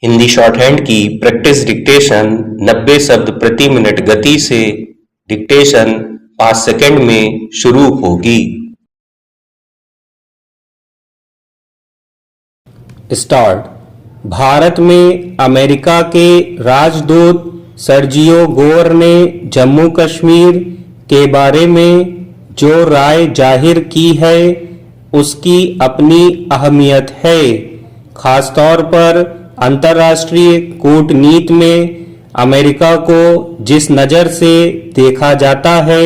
Hindi shorthand की practice dictation 90 शब्द प्रति मिनट गति से डिक्टेशन 5 सेकंड में शुरू होगी। स्टार्ट। भारत में अमेरिका के राजदूत सर्जियो गोर ने जम्मू कश्मीर के बारे में जो राय जाहिर की है उसकी अपनी अहमियत है। खासतौर पर अंतर्राष्ट्रीय कूटनीति में अमेरिका को जिस नज़र से देखा जाता है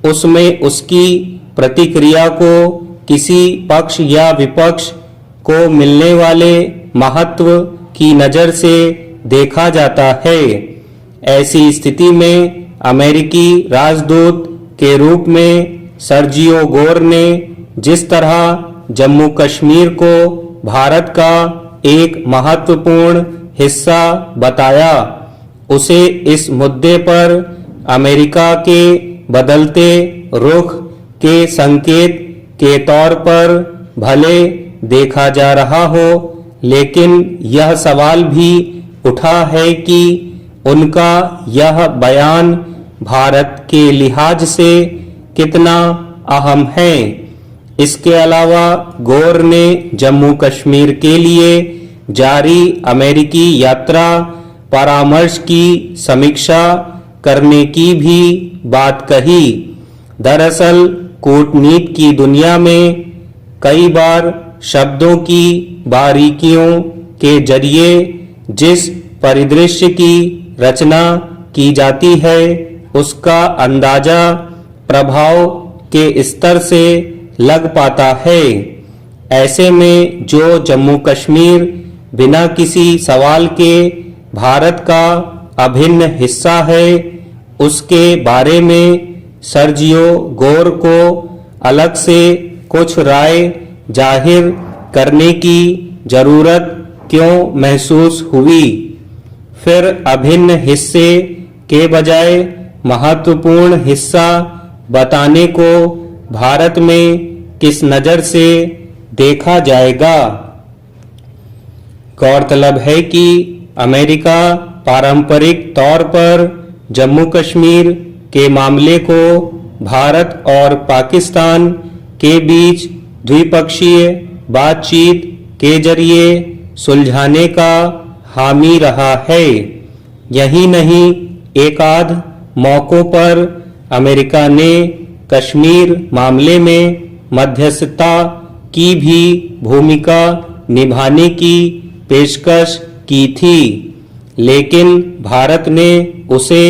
उसमें उसकी प्रतिक्रिया को किसी पक्ष या विपक्ष को मिलने वाले महत्व की नज़र से देखा जाता है। ऐसी स्थिति में अमेरिकी राजदूत के रूप में सर्जियो गोर ने जिस तरह जम्मू कश्मीर को भारत का एक महत्वपूर्ण हिस्सा बताया, उसे इस मुद्दे पर अमेरिका के बदलते रुख के संकेत के तौर पर भले देखा जा रहा हो, लेकिन यह सवाल भी उठा है कि उनका यह बयान भारत के लिहाज से कितना अहम है। इसके अलावा गोर ने जम्मू कश्मीर के लिए जारी अमेरिकी यात्रा परामर्श की समीक्षा करने की भी बात कही। दरअसल कूटनीति की दुनिया में कई बार शब्दों की बारीकियों के जरिए जिस परिदृश्य की रचना की जाती है उसका अंदाजा प्रभाव के स्तर से लग पाता है। ऐसे में जो जम्मू कश्मीर बिना किसी सवाल के भारत का अभिन्न हिस्सा है, उसके बारे में सर्जियो गोर को अलग से कुछ राय जाहिर करने की जरूरत क्यों महसूस हुई? फिर अभिन्न हिस्से के बजाय महत्वपूर्ण हिस्सा बताने को भारत में किस नज़र से देखा जाएगा? गौरतलब है कि अमेरिका पारंपरिक तौर पर जम्मू कश्मीर के मामले को भारत और पाकिस्तान के बीच द्विपक्षीय बातचीत के जरिए सुलझाने का हामी रहा है। यही नहीं, एकाध मौकों पर अमेरिका ने कश्मीर मामले में मध्यस्थता की भी भूमिका निभाने की पेशकश की थी, लेकिन भारत ने उसे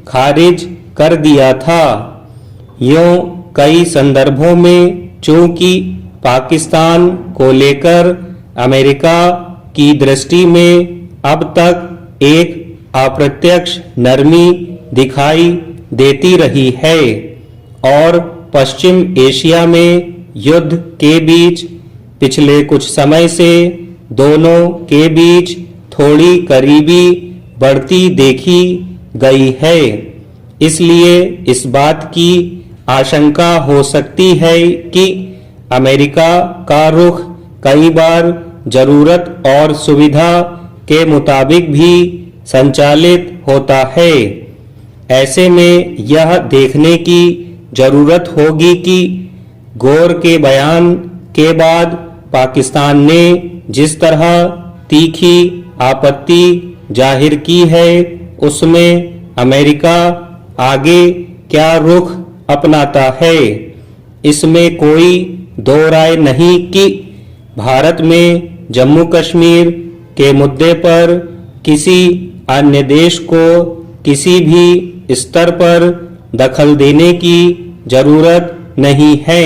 खारिज कर दिया था। यूं कई संदर्भों में चूंकि पाकिस्तान को लेकर अमेरिका की दृष्टि में अब तक एक अप्रत्यक्ष नरमी दिखाई देती रही है और पश्चिम एशिया में युद्ध के बीच पिछले कुछ समय से दोनों के बीच थोड़ी करीबी बढ़ती देखी गई है। इसलिए इस बात की आशंका हो सकती है कि अमेरिका का रुख कई बार जरूरत और सुविधा के मुताबिक भी संचालित होता है। ऐसे में यह देखने की जरूरत होगी कि गोर के बयान के बाद पाकिस्तान ने जिस तरह तीखी आपत्ति जाहिर की है उसमें अमेरिका आगे क्या रुख अपनाता है। इसमें कोई दो राय नहीं कि भारत में जम्मू कश्मीर के मुद्दे पर किसी अन्य देश को किसी भी स्तर पर दखल देने की जरूरत नहीं है।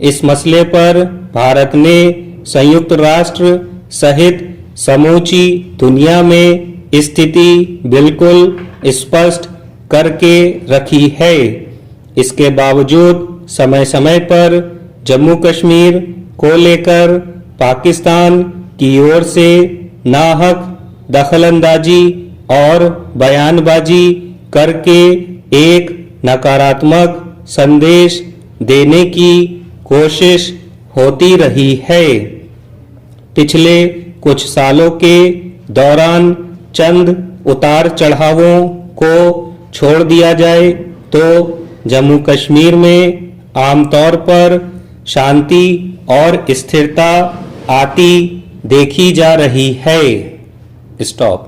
इस मसले पर भारत ने संयुक्त राष्ट्र सहित समूची दुनिया में स्थिति बिल्कुल स्पष्ट करके रखी है। इसके बावजूद समय समय पर जम्मू कश्मीर को लेकर पाकिस्तान की ओर से नाहक दखलंदाजी और बयानबाजी करके एक नकारात्मक संदेश देने की कोशिश होती रही है। पिछले कुछ सालों के दौरान चंद उतार चढ़ावों को छोड़ दिया जाए तो जम्मू कश्मीर में आमतौर पर शांति और स्थिरता आती देखी जा रही है। स्टॉप।